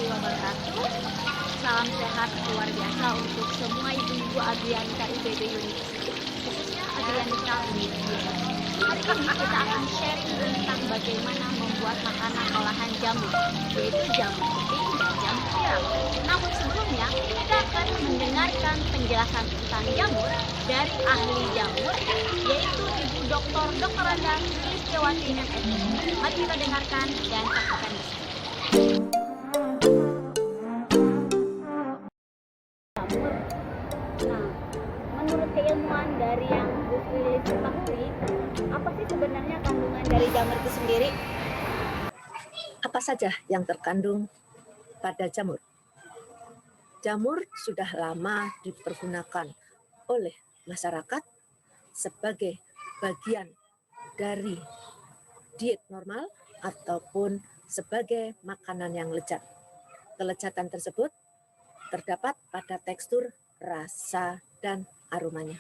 wabarakatuh. Salam sehat luar biasa untuk semua ibu-ibu Adrianica IPB University, khususnya Adrianica Media. Hari ini kita akan sharing tentang bagaimana membuat makanan olahan jamur, yaitu jamur kuping dan jamur tiram. Namun sebelumnya, kita akan mendengarkan penjelasan tentang jamur dari ahli jamur, yaitu Ibu Dr. Anda Listiawati MS. Mari kita dengarkan dan saksikan bersama. Jamur. Nah, menurut keilmuan dari yang Bu Lilis ketahui, apa sih sebenarnya kandungan dari jamur itu sendiri? Apa saja yang terkandung pada jamur? Jamur sudah lama dipergunakan oleh masyarakat sebagai bagian dari diet normal ataupun sebagai makanan yang lezat. Kelezatan tersebut terdapat pada tekstur, rasa, dan aromanya.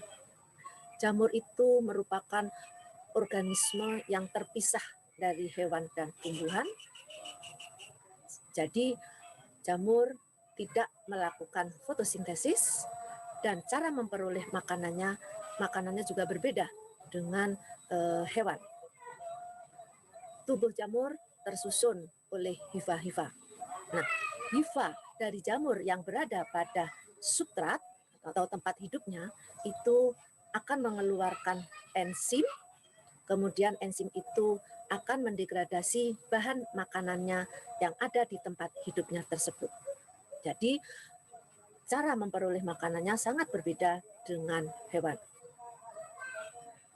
Jamur itu merupakan organisme yang terpisah dari hewan dan tumbuhan. Jadi, jamur tidak melakukan fotosintesis dan cara memperoleh makanannya juga berbeda dengan hewan. Tubuh jamur tersusun oleh hifa-hifa. Nah, hifa dari jamur yang berada pada substrat atau tempat hidupnya itu akan mengeluarkan enzim, kemudian enzim itu akan mendegradasi bahan makanannya yang ada di tempat hidupnya tersebut. Jadi, cara memperoleh makanannya sangat berbeda dengan hewan.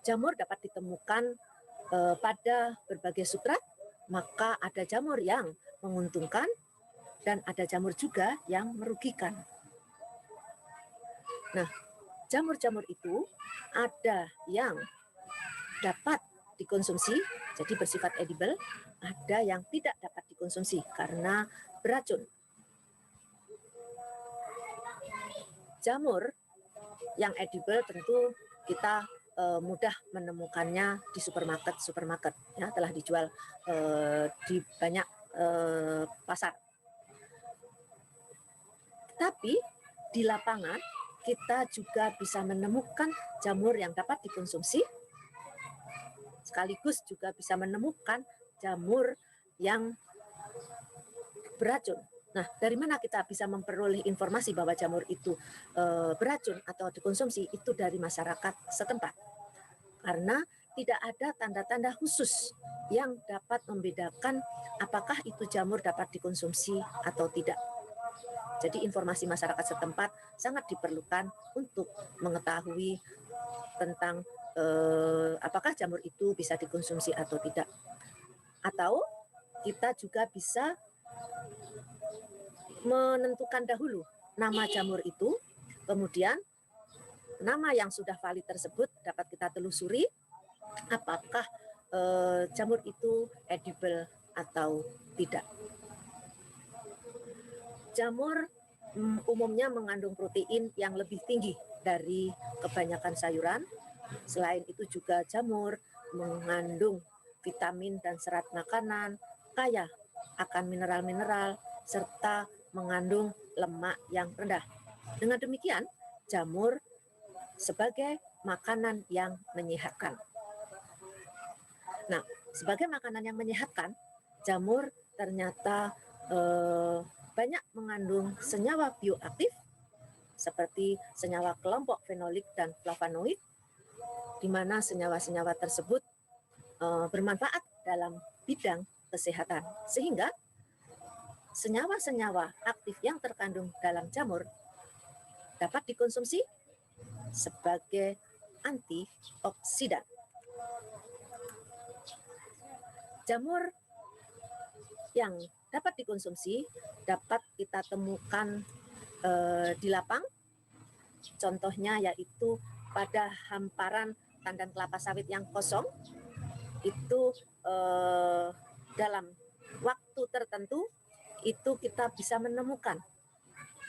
Jamur dapat ditemukan pada berbagai substrat, maka ada jamur yang menguntungkan dan ada jamur juga yang merugikan. Nah, jamur-jamur itu ada yang dapat dikonsumsi, jadi bersifat edible, ada yang tidak dapat dikonsumsi karena beracun. Jamur yang edible tentu kita mudah menemukannya di supermarket ya, telah dijual di banyak pasar. Tapi di lapangan kita juga bisa menemukan jamur yang dapat dikonsumsi, sekaligus juga bisa menemukan jamur yang beracun. Nah, dari mana kita bisa memperoleh informasi bahwa jamur itu beracun atau dikonsumsi? Itu dari masyarakat setempat. Karena tidak ada tanda-tanda khusus yang dapat membedakan apakah itu jamur dapat dikonsumsi atau tidak. Jadi informasi masyarakat setempat sangat diperlukan untuk mengetahui tentang apakah jamur itu bisa dikonsumsi atau tidak. Atau kita juga bisa menentukan dahulu nama jamur itu, kemudian nama yang sudah valid tersebut dapat kita telusuri apakah jamur itu edible atau tidak. Jamur umumnya mengandung protein yang lebih tinggi dari kebanyakan sayuran. Selain itu juga jamur mengandung vitamin dan serat makanan, kaya akan mineral-mineral, serta mengandung lemak yang rendah. Dengan demikian, jamur sebagai makanan yang menyehatkan. Nah, sebagai makanan yang menyehatkan, jamur ternyata banyak mengandung senyawa bioaktif seperti senyawa kelompok fenolik dan flavonoid, di mana senyawa-senyawa tersebut bermanfaat dalam bidang kesehatan, sehingga senyawa-senyawa aktif yang terkandung dalam jamur dapat dikonsumsi sebagai antioksidan. Jamur yang dapat dikonsumsi dapat kita temukan di lapang. Contohnya yaitu pada hamparan tandan kelapa sawit yang kosong, itu dalam waktu tertentu itu kita bisa menemukan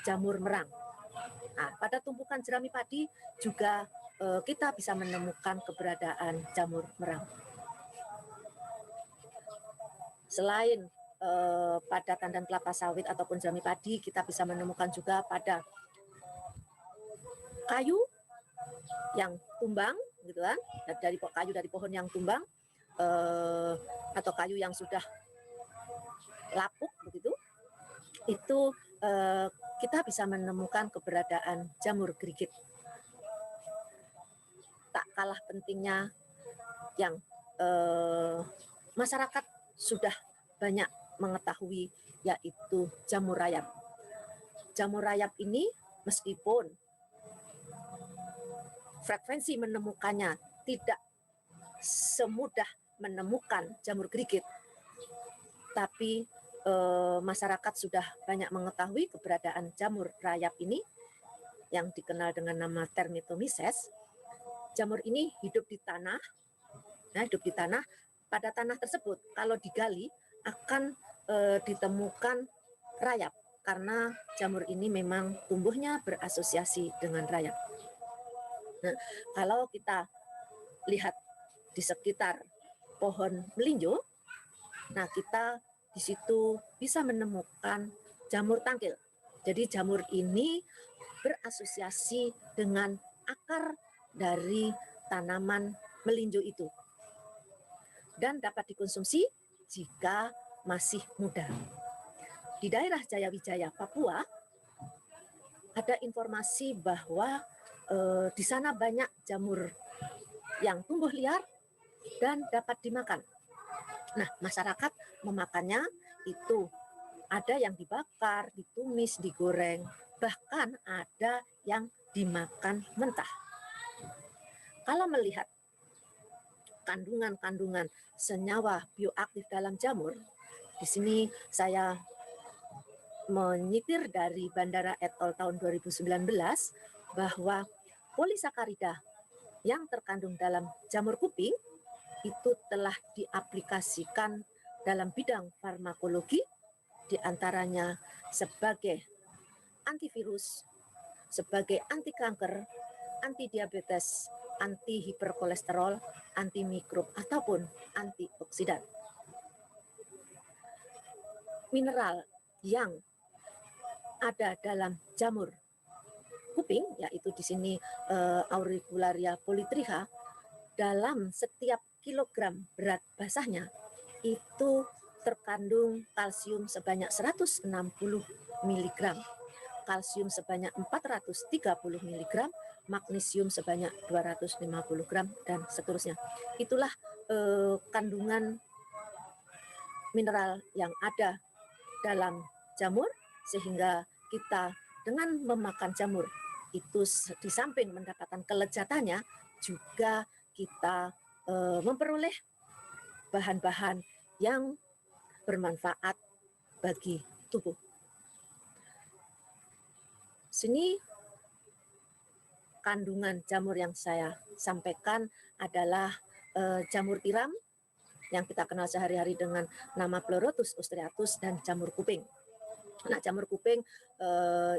jamur merang. Nah, pada tumpukan jerami padi juga kita bisa menemukan keberadaan jamur merang. Selain pada tandan kelapa sawit ataupun jerami padi, kita bisa menemukan juga pada kayu yang tumbang, gitu kan, dari kayu dari pohon yang tumbang, atau kayu yang sudah lapuk begitu, itu kita bisa menemukan keberadaan jamur gerigit. Tak kalah pentingnya yang masyarakat sudah banyak mengetahui, yaitu jamur rayap. Jamur rayap ini meskipun frekuensi menemukannya tidak semudah menemukan jamur gerigit, tapi masyarakat sudah banyak mengetahui keberadaan jamur rayap ini yang dikenal dengan nama Termitomyces. Jamur ini hidup di tanah. Nah, hidup di tanah. Pada tanah tersebut kalau digali akan ditemukan rayap, karena jamur ini memang tumbuhnya berasosiasi dengan rayap. Nah, kalau kita lihat di sekitar pohon melinjo, nah kita di situ bisa menemukan jamur tangkil. Jadi jamur ini berasosiasi dengan akar dari tanaman melinjo itu dan dapat dikonsumsi jika masih muda. Di daerah Jayawijaya, Papua, ada informasi bahwa di sana banyak jamur yang tumbuh liar dan dapat dimakan. Nah, masyarakat memakannya itu ada yang dibakar, ditumis, digoreng, bahkan ada yang dimakan mentah. Kalau melihat kandungan-kandungan senyawa bioaktif dalam jamur, di sini saya menyitir dari Bandara et al. Tahun 2019 bahwa polisakarida yang terkandung dalam jamur kuping itu telah diaplikasikan dalam bidang farmakologi, diantaranya sebagai antivirus, sebagai anti kanker, anti diabetes, anti hiperkolesterol, anti mikrob, ataupun antioksidan. Mineral yang ada dalam jamur kuping, yaitu di sini Auricularia polytricha, dalam setiap kilogram berat basahnya itu terkandung kalsium sebanyak 160 mg, kalsium sebanyak 430 mg, magnesium sebanyak 250 gram, dan seterusnya. Itulah kandungan mineral yang ada dalam jamur, sehingga kita dengan memakan jamur itu di samping mendapatkan kelezatannya, juga kita memperoleh bahan-bahan yang bermanfaat bagi tubuh. Sini kandungan jamur yang saya sampaikan adalah jamur tiram yang kita kenal sehari-hari dengan nama Pleurotus ostreatus, dan jamur kuping. Nah, jamur kuping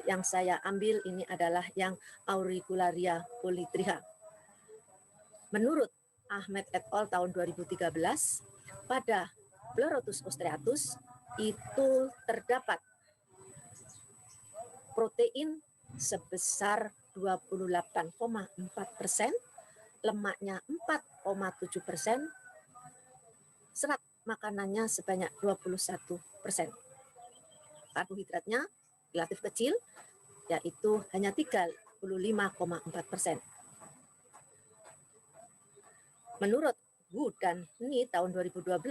yang saya ambil ini adalah yang Auricularia polytricha. Menurut Ahmed et al. Tahun 2013, pada Pleurotus ostreatus itu terdapat protein sebesar 28,4%, lemaknya 4,7%, serat makanannya sebanyak 21%. Karbohidratnya relatif kecil, yaitu hanya 35,4%. Menurut Wu dan Ni tahun 2012,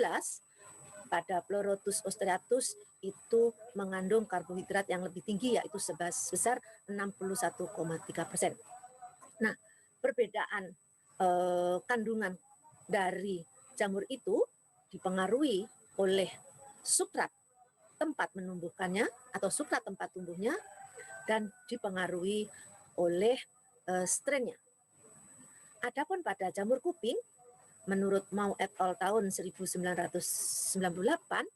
pada Pleurotus ostreatus itu mengandung karbohidrat yang lebih tinggi, yaitu sebesar 61,3%. Nah, perbedaan kandungan dari jamur itu dipengaruhi oleh substrat tempat menumbuhkannya atau substrat tempat tumbuhnya, dan dipengaruhi oleh strainnya. Adapun pada jamur kuping, menurut Mao et al. Tahun 1998,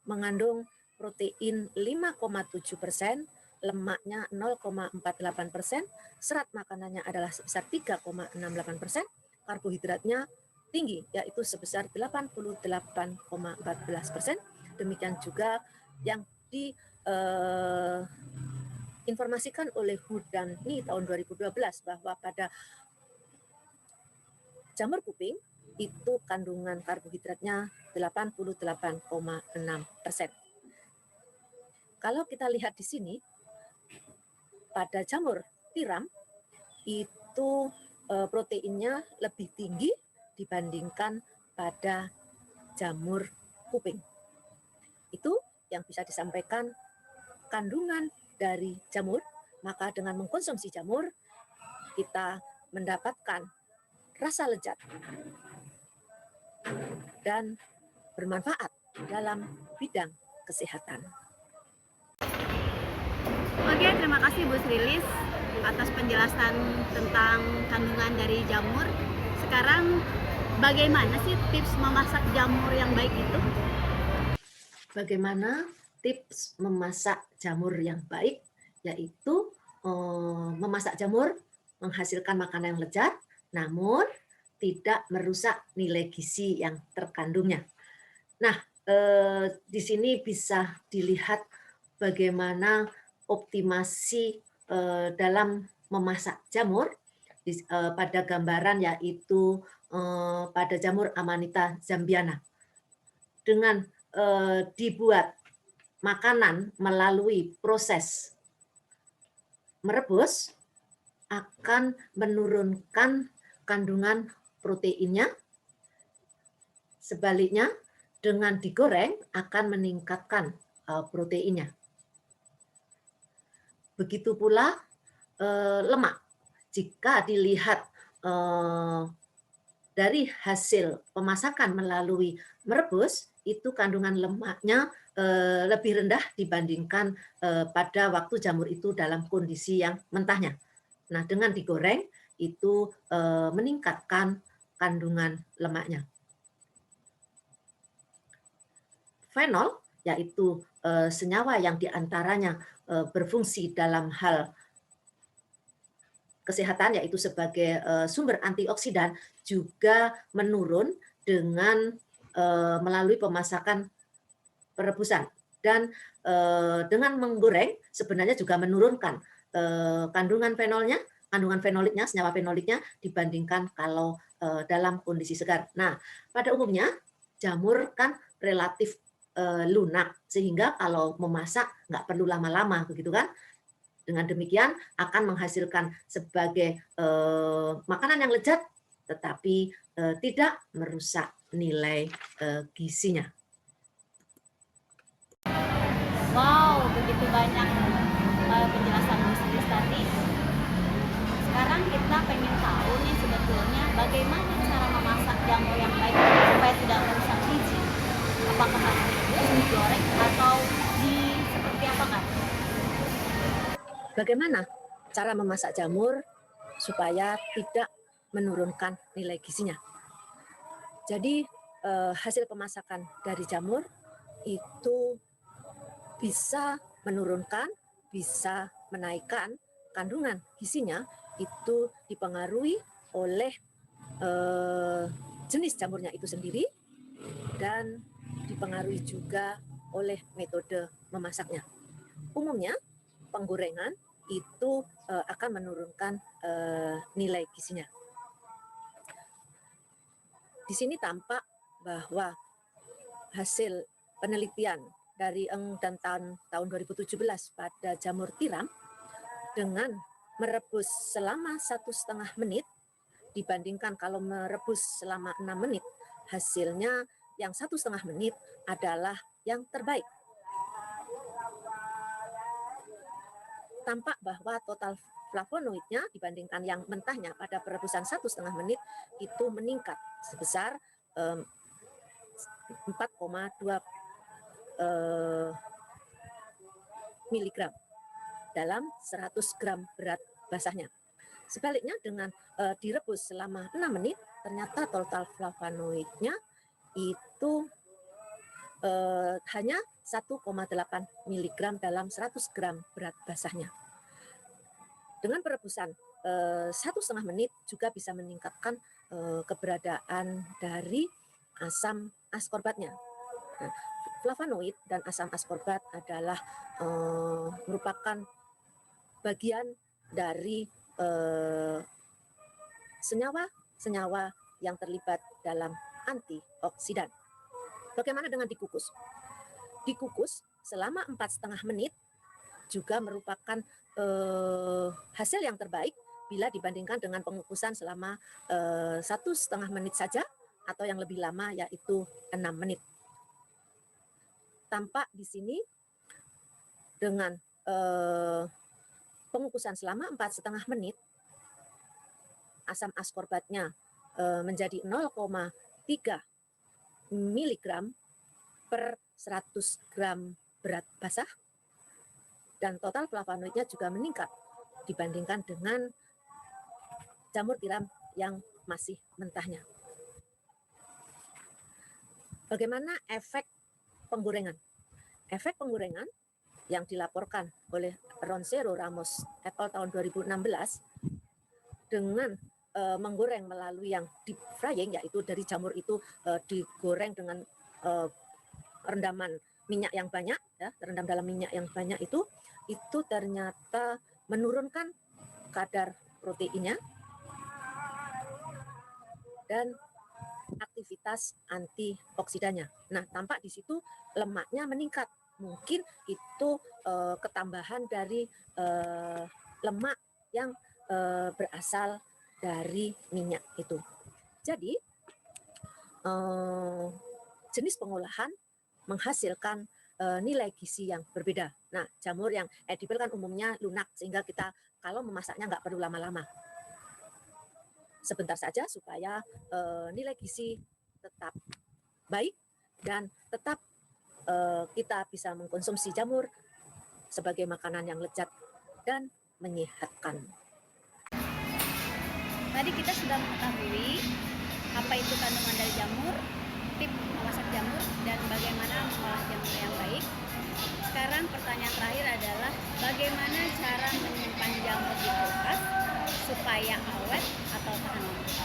mengandung protein 5,7%, lemaknya 0,48%, serat makanannya adalah sebesar 3,68%, karbohidratnya tinggi, yaitu sebesar 88,14%, Demikian juga yang diinformasikan oleh Hurdani tahun 2012 bahwa pada jamur kuping itu kandungan karbohidratnya 88,6%. Kalau kita lihat di sini, pada jamur tiram itu proteinnya lebih tinggi dibandingkan pada jamur kuping. Itu yang bisa disampaikan kandungan dari jamur. Maka dengan mengkonsumsi jamur, kita mendapatkan rasa lezat dan bermanfaat dalam bidang kesehatan. Oke, terima kasih Bu Srilis atas penjelasan tentang kandungan dari jamur. Sekarang bagaimana sih tips memasak jamur yang baik itu? Bagaimana tips memasak jamur yang baik? Yaitu memasak jamur menghasilkan makanan yang lezat, namun tidak merusak nilai gizi yang terkandungnya. Nah, di sini bisa dilihat bagaimana optimasi dalam memasak jamur pada gambaran, yaitu pada jamur Amanita zambiana. Dengan dibuat makanan melalui proses merebus akan menurunkan kandungan proteinnya. Sebaliknya, dengan digoreng akan meningkatkan proteinnya. Begitu pula lemak. Jika dilihat dari hasil pemasakan melalui merebus, itu kandungan lemaknya lebih rendah dibandingkan pada waktu jamur itu dalam kondisi yang mentahnya. Nah, dengan digoreng itu meningkatkan kandungan lemaknya. Fenol, yaitu senyawa yang diantaranya berfungsi dalam hal kesehatan, yaitu sebagai sumber antioksidan, juga menurun dengan melalui pemasakan perebusan. Dan dengan menggoreng sebenarnya juga menurunkan kandungan fenoliknya, senyawa fenoliknya dibandingkan kalau dalam kondisi segar. Nah, pada umumnya jamur kan relatif lunak, sehingga kalau memasak nggak perlu lama-lama, begitu kan? Dengan demikian akan menghasilkan sebagai makanan yang lezat, tetapi tidak merusak nilai gizinya. Wow, begitu banyak penjelasan Bu Srilis tadi. Sekarang kita pengen tahu nih sebetulnya bagaimana cara memasak jamur yang baik supaya tidak merusak gizi. Apakah harus direbus, digoreng, atau seperti apa kan? Bagaimana cara memasak jamur supaya tidak menurunkan nilai gizinya? Jadi hasil pemasakan dari jamur itu bisa menurunkan, bisa menaikkan kandungan gizinya, itu dipengaruhi oleh jenis jamurnya itu sendiri dan dipengaruhi juga oleh metode memasaknya. Umumnya penggorengan itu akan menurunkan nilai gizinya. Di sini tampak bahwa hasil penelitian dari Eng dan tahun 2017 pada jamur tiram, dengan merebus selama 1,5 menit dibandingkan kalau merebus selama 6 menit, hasilnya yang 1,5 menit adalah yang terbaik. Tampak bahwa total flavonoidnya dibandingkan yang mentahnya pada perebusan 1,5 menit itu meningkat sebesar 4,2 miligram dalam 100 gram berat basahnya. Sebaliknya dengan direbus selama 6 menit, ternyata total flavonoidnya itu hanya 1,8 mg dalam 100 gram berat basahnya. Dengan perebusan 1,5 menit juga bisa meningkatkan keberadaan dari asam askorbatnya. Nah, Flavonoid dan asam askorbat adalah merupakan bagian dari senyawa-senyawa yang terlibat dalam antioksidan. Bagaimana dengan dikukus? Dikukus selama 4,5 menit juga merupakan hasil yang terbaik bila dibandingkan dengan pengukusan selama 1,5 menit saja atau yang lebih lama yaitu 6 menit. Tampak di sini dengan pengukusan selama 4,5 menit, asam askorbatnya menjadi 0,3 miligram per 100 gram berat basah, dan total flavonoidnya juga meningkat dibandingkan dengan jamur tiram yang masih mentahnya. Bagaimana efek penggorengan? Efek penggorengan yang dilaporkan oleh Roncero Ramos et al. Tahun 2016 dengan menggoreng melalui yang deep frying, yaitu dari jamur itu digoreng dengan rendaman minyak yang banyak, ya, terendam dalam minyak yang banyak itu ternyata menurunkan kadar proteinnya dan aktivitas antioksidannya. Nah, tampak di situ lemaknya meningkat. Mungkin itu ketambahan dari lemak yang berasal dari minyak itu. Jadi jenis pengolahan menghasilkan nilai gizi yang berbeda. Nah, jamur yang edible kan umumnya lunak, sehingga kita kalau memasaknya nggak perlu lama-lama. Sebentar saja supaya nilai gizi tetap baik dan tetap kita bisa mengkonsumsi jamur sebagai makanan yang lezat dan menyehatkan. Tadi kita sudah mengetahui apa itu kandungan dari jamur, tips memasak jamur, dan bagaimana mengolah jamur yang baik. Sekarang pertanyaan terakhir adalah bagaimana cara menyimpan jamur di kulkas supaya awet atau tahan lama?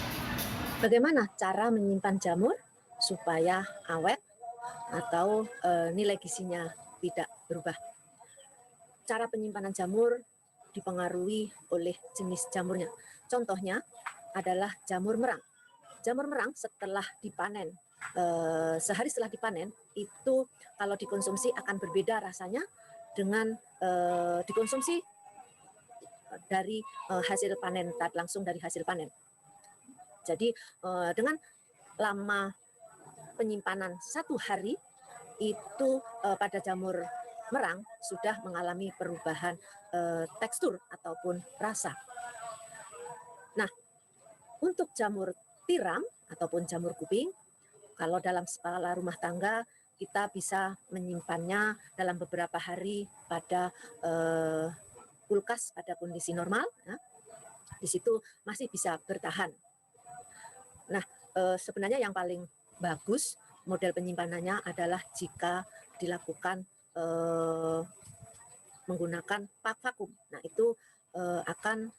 Bagaimana cara menyimpan jamur supaya awet atau nilai gizinya tidak berubah? Cara penyimpanan jamur dipengaruhi oleh jenis jamurnya. Contohnya adalah jamur merang. Jamur merang setelah dipanen, sehari setelah dipanen, itu kalau dikonsumsi akan berbeda rasanya dengan dikonsumsi dari hasil panen, langsung dari hasil panen. Jadi dengan lama penyimpanan 1 hari, itu pada jamur merang sudah mengalami perubahan tekstur ataupun rasa. Nah, untuk jamur tiram ataupun jamur kuping, kalau dalam skala rumah tangga kita bisa menyimpannya dalam beberapa hari pada kulkas pada kondisi normal, ya. Di situ masih bisa bertahan. Nah, sebenarnya yang paling bagus model penyimpanannya adalah jika dilakukan menggunakan pak vakum. Nah, itu akan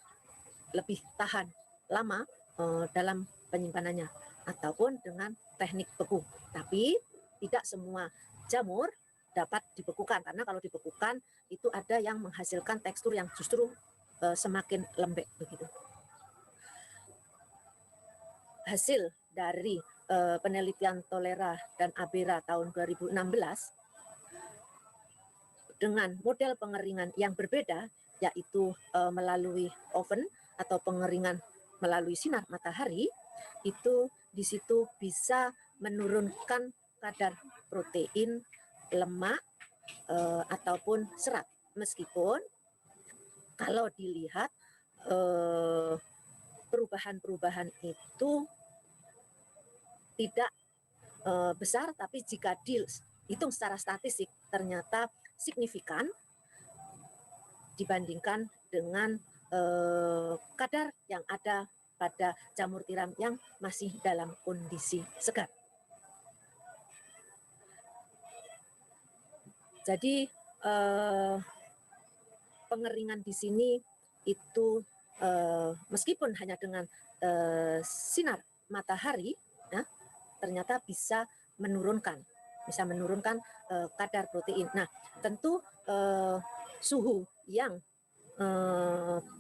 lebih tahan lama dalam penyimpanannya, ataupun dengan teknik beku. Tapi tidak semua jamur dapat dibekukan, karena kalau dibekukan itu ada yang menghasilkan tekstur yang justru semakin lembek begitu. Hasil dari penelitian Tolera dan Abera tahun 2016 dengan model pengeringan yang berbeda, yaitu melalui oven atau pengeringan melalui sinar matahari, itu di situ bisa menurunkan kadar protein, lemak ataupun serat. Meskipun kalau dilihat perubahan-perubahan itu tidak besar, tapi jika dihitung secara statistik ternyata signifikan dibandingkan dengan kadar yang ada pada jamur tiram yang masih dalam kondisi segar. Jadi pengeringan di sini itu meskipun hanya dengan sinar matahari, ya, ternyata bisa menurunkan bisa menurunkan kadar protein. Nah, tentu suhu yang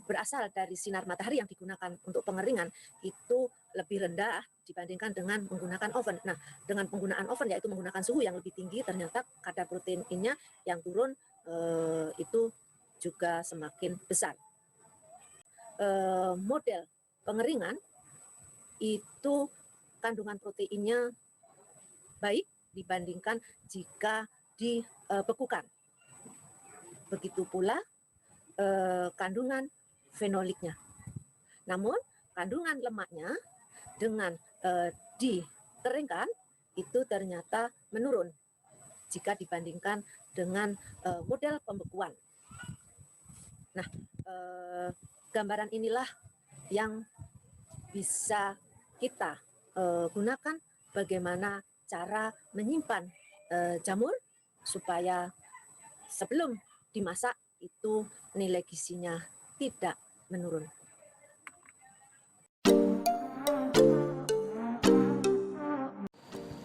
berasal dari sinar matahari yang digunakan untuk pengeringan itu lebih rendah dibandingkan dengan menggunakan oven. Nah, dengan penggunaan oven yaitu menggunakan suhu yang lebih tinggi, ternyata kadar proteinnya yang turun itu juga semakin besar. Model pengeringan itu kandungan proteinnya baik dibandingkan jika dibekukan. Begitu pula kandungan fenoliknya. Namun kandungan lemaknya dengan dikeringkan itu ternyata menurun jika dibandingkan dengan model pembekuan. Nah, gambaran inilah yang bisa kita gunakan bagaimana cara menyimpan jamur supaya sebelum dimasak itu nilai gizinya tidak menurun.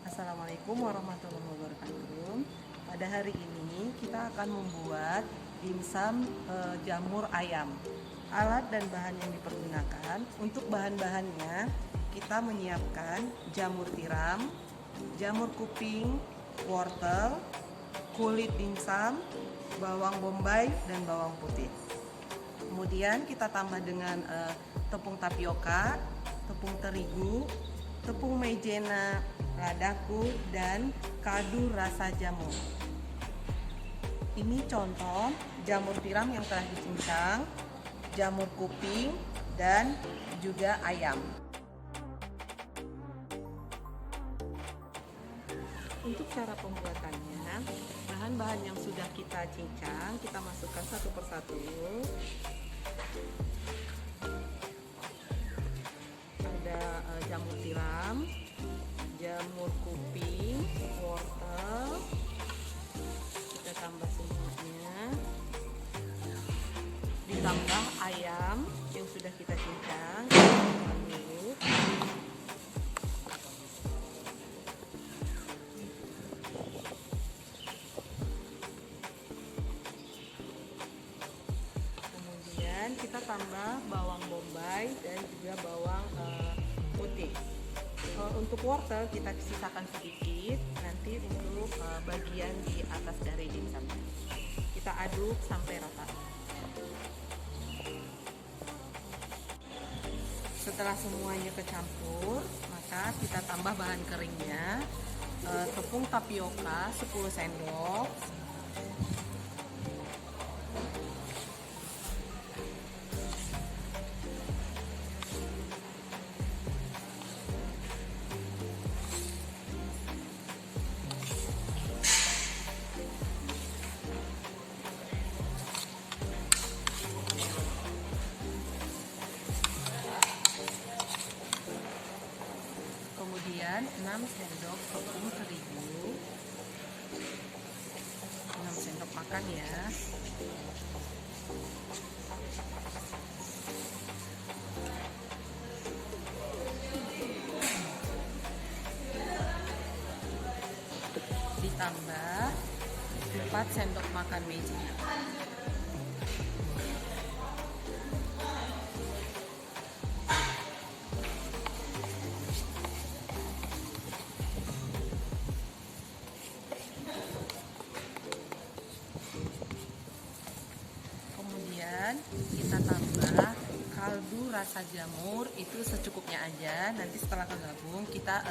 Assalamualaikum warahmatullahi wabarakatuh. Pada hari ini kita akan membuat dimsum jamur ayam. Alat dan bahan yang dipergunakan, untuk bahan-bahannya kita menyiapkan jamur tiram, jamur kuping, wortel, kulit dimsum, bawang bombay, dan bawang putih. Kemudian kita tambah dengan tepung tapioka, tepung terigu, tepung maizena, ladaku, dan kaldu rasa jamur. Ini contoh jamur tiram yang telah dicincang, jamur kuping, dan juga ayam. Untuk cara pembuatannya, bahan-bahan yang sudah kita cincang kita masukkan satu persatu. Ada jamur tiram, jamur kuping, wortel, kita tambah semuanya, ditambah ayam yang sudah kita cincang, kita tambah dulu. Kemudian kita tambah bawang bombay dan juga bawang putih. Untuk wortel kita sisakan sedikit nanti untuk bagian di atas dari dimsum. Kita aduk sampai rata. Setelah semuanya kecampur, maka kita tambah bahan keringnya. Tepung tapioka 10 sendok, kemudian 6 sendok tepung terigu, 6 sendok makan ya. Ditambah 4 sendok makan maizena. Kemudian kita tambah kaldu rasa jamur itu secukupnya aja. Nanti setelah kegabung kita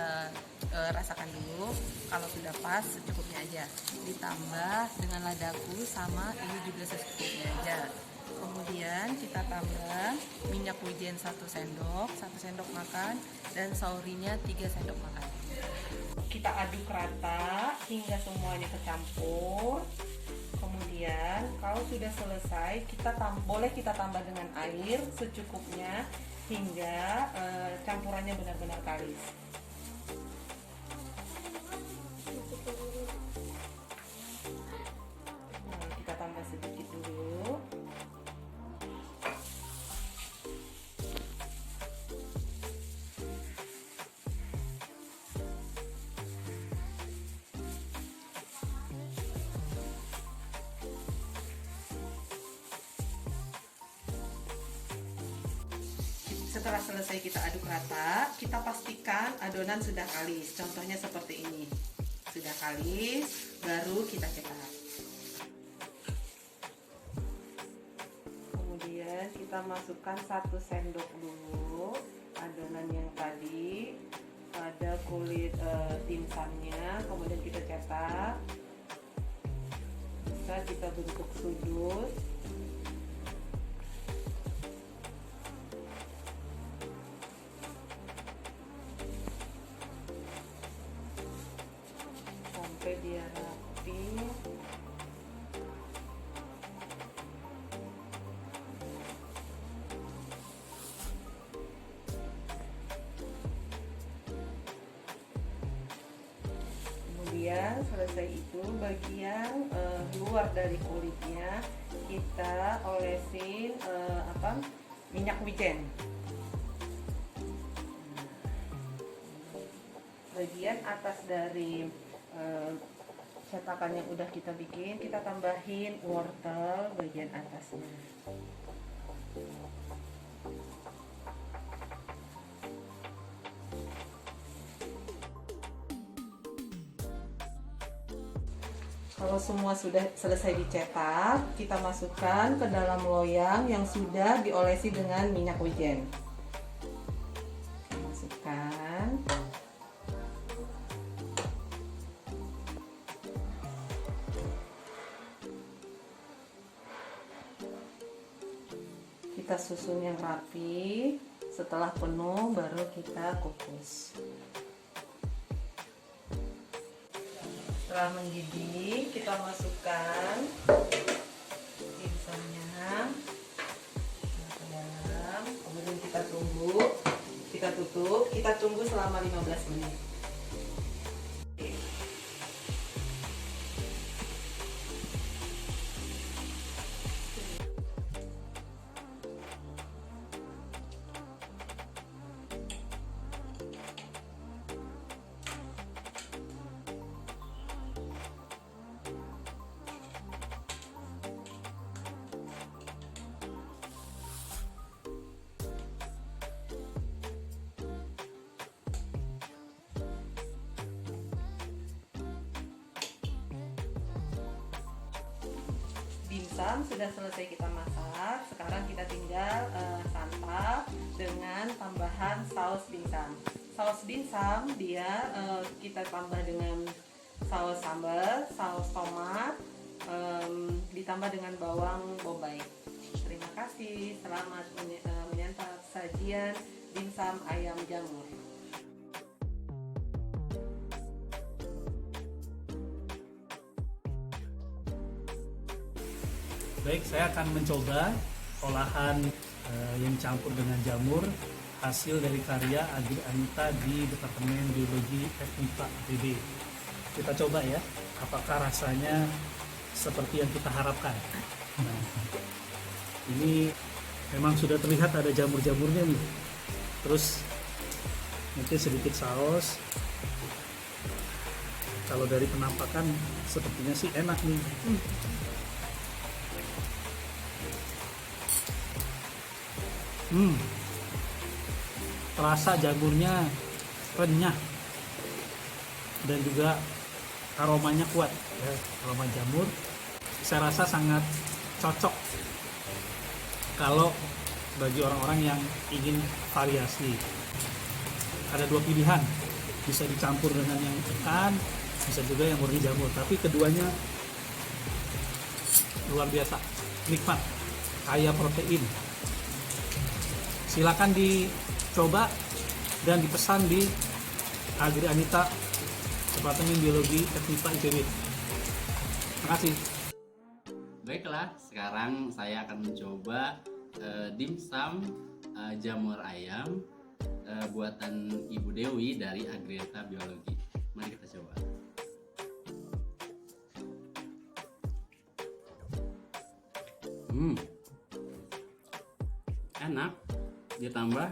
rasakan dulu. Kalau sudah pas secukupnya aja. Ditambah dengan ladaku sama ini juga secukupnya aja. Kemudian kita tambah minyak wijen 1 sendok makan, dan saurinya 3 sendok makan. Kita aduk rata hingga semuanya kecampur. Kemudian kalau sudah selesai boleh kita tambah dengan air secukupnya hingga campurannya benar-benar kalis. Nah, kita tambah sedikit dulu. Setelah selesai kita aduk rata, kita pastikan adonan sudah kalis. Contohnya seperti ini. Sudah kalis, baru kita cetak. Kemudian kita masukkan 1 sendok dulu adonan yang tadi pada kulit dimsumnya, kemudian kita cetak. Bisa kita bentuk sudut. Sampai dia rapi. Kemudian selesai itu bagian luar dari kulitnya kita olesin minyak wijen. Bagian atas dari cetakan yang udah kita bikin, kita tambahin wortel bagian atasnya. Kalau semua sudah selesai dicetak, kita masukkan ke dalam loyang yang sudah diolesi dengan minyak wijen. Masukkan. Kita susun yang rapi. Setelah penuh baru kita kukus. Setelah mendidih, kita masukkan dimsumnya ke dalam. Kemudian kita tutup, kita tunggu selama 15 menit. Dimsum sudah selesai kita masak. Sekarang kita tinggal santap dengan tambahan saus dimsum. Saus dimsum dia kita tambah dengan saus sambal, saus tomat, ditambah dengan bawang bombay. Terima kasih. Selamat menyantap sajian dimsum ayam jamur. Baik, saya akan mencoba olahan yang campur dengan jamur hasil dari karya Agri Anita di Departemen Biologi FMIPA IPB. Kita coba ya, apakah rasanya seperti yang kita harapkan. Nah, ini memang sudah terlihat ada jamur-jamurnya nih. Terus mungkin sedikit saus. Kalau dari penampakan sepertinya sih enak nih. Terasa jamurnya renyah dan juga aromanya kuat ya, aroma jamur. Saya rasa sangat cocok kalau bagi orang-orang yang ingin variasi. Ada dua pilihan, bisa dicampur dengan yang ikan, bisa juga yang murni jamur, tapi keduanya luar biasa nikmat, kaya protein. Silakan dicoba dan dipesan di Agri Anita Departemen Biologi FMIPA IPB. Terima kasih. Baiklah, sekarang saya akan mencoba dimsum jamur ayam buatan Ibu Dewi dari Agri Anita Biologi. Mari kita coba. Enak, ditambah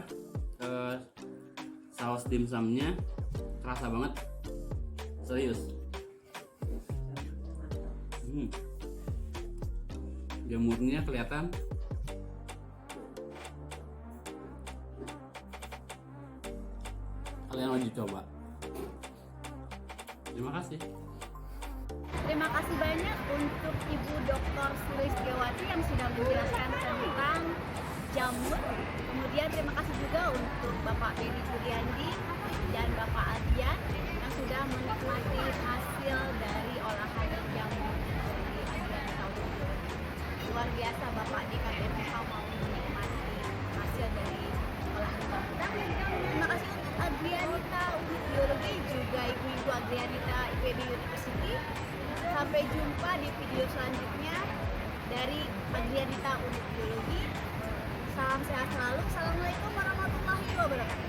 saus dimsumnya kerasa banget, serius. Jamurnya kelihatan, kalian wajib coba. Terima kasih. Terima kasih banyak untuk Ibu Dr. Sulistiawati yang sudah menjelaskan tentang jamur. Kemudian terima kasih juga untuk Bapak Beni Juliandi dan Bapak Adrian yang sudah menikmati hasil dari olahan jamur di Adrian tahun ini. Luar biasa Bapak di KPMK mau menikmati hasil dari olahan jamur. Terima kasih untuk Adrianita Unit Biologi, juga Ibu-Ibu Adrianita IPB University. Sampai jumpa di video selanjutnya dari Adrianita Unit Biologi. Salam sehat selalu. Assalamualaikum warahmatullahi wabarakatuh.